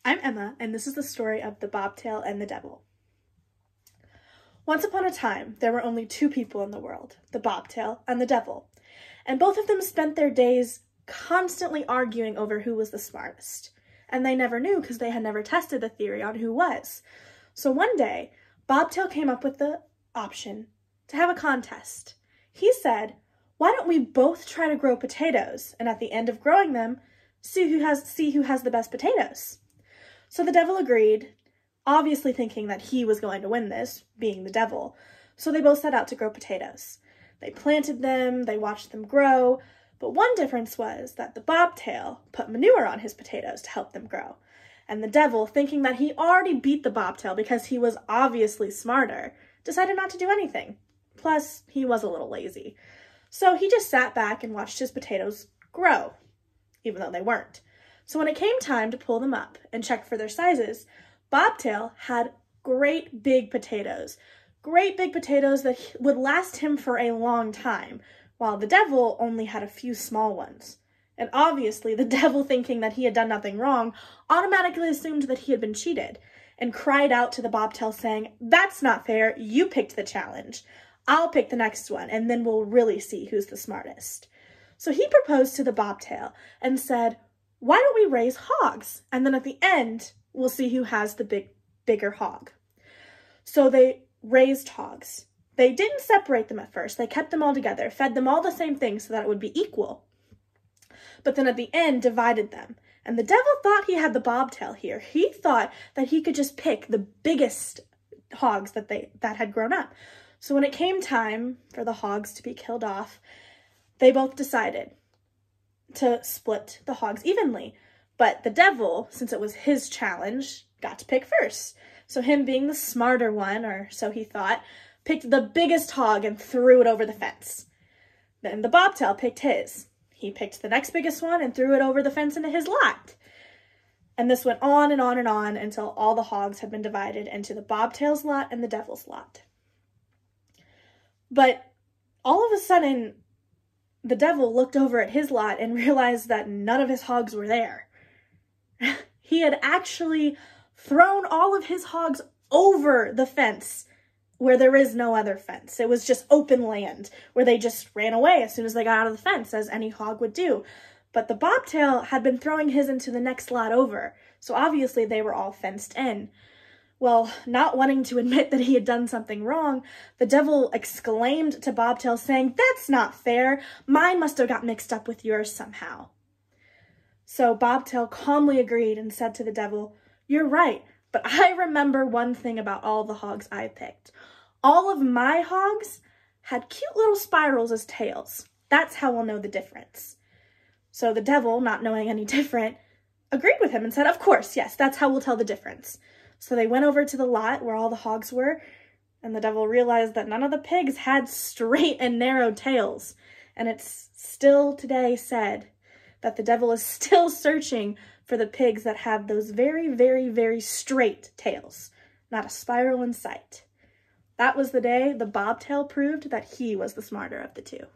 I'm Emma, and this is the story of the Bobtail and the Devil. Once upon a time, there were only two people in the world, the Bobtail and the Devil, and both of them spent their days constantly arguing over who was the smartest, and they never knew because they had never tested the theory on who was. So one day, Bobtail came up with the option to have a contest. He said, "Why don't we both try to grow potatoes, and at the end of growing them, see who has the best potatoes?" So the Devil agreed, obviously thinking that he was going to win this, being the Devil. So they both set out to grow potatoes. They planted them, they watched them grow, but one difference was that the Bobtail put manure on his potatoes to help them grow. And the Devil, thinking that he already beat the Bobtail because he was obviously smarter, decided not to do anything. Plus, he was a little lazy. So he just sat back and watched his potatoes grow, even though they weren't. So when it came time to pull them up and check for their sizes, Bobtail had great big potatoes that would last him for a long time, while the Devil only had a few small ones. And obviously, the Devil, thinking that he had done nothing wrong, automatically assumed that he had been cheated, and cried out to the Bobtail saying, "That's not fair, you picked the challenge. I'll pick the next one, and then we'll really see who's the smartest." So he proposed to the Bobtail and said, "Why don't we raise hogs? And then at the end, we'll see who has the bigger hog." So they raised hogs. They didn't separate them at first. They kept them all together, fed them all the same thing so that it would be equal. But then at the end, divided them. And the Devil thought he had the Bobtail here. He thought that he could just pick the biggest hogs that had grown up. So when it came time for the hogs to be killed off, they both decided to split the hogs evenly. But the Devil, since it was his challenge, got to pick first. So him being the smarter one, or so he thought, picked the biggest hog and threw it over the fence. Then the Bobtail picked his. He picked the next biggest one and threw it over the fence into his lot. And this went on and on and on until all the hogs had been divided into the Bobtail's lot and the Devil's lot. But all of a sudden, the Devil looked over at his lot and realized that none of his hogs were there. He had actually thrown all of his hogs over the fence where there is no other fence. It was just open land where they just ran away as soon as they got out of the fence, as any hog would do. But the Bobtail had been throwing his into the next lot over, so obviously they were all fenced in. Well, not wanting to admit that he had done something wrong, the Devil exclaimed to Bobtail, saying, "That's not fair. Mine must have got mixed up with yours somehow." So Bobtail calmly agreed and said to the Devil, "You're right, but I remember one thing about all the hogs I picked. All of my hogs had cute little spirals as tails. That's how we'll know the difference." So the Devil, not knowing any different, agreed with him and said, "Of course, yes, that's how we'll tell the difference." So they went over to the lot where all the hogs were, and the Devil realized that none of the pigs had straight and narrow tails. And it's still today said that the Devil is still searching for the pigs that have those very, very, very straight tails, not a spiral in sight. That was the day the Bobtail proved that he was the smarter of the two.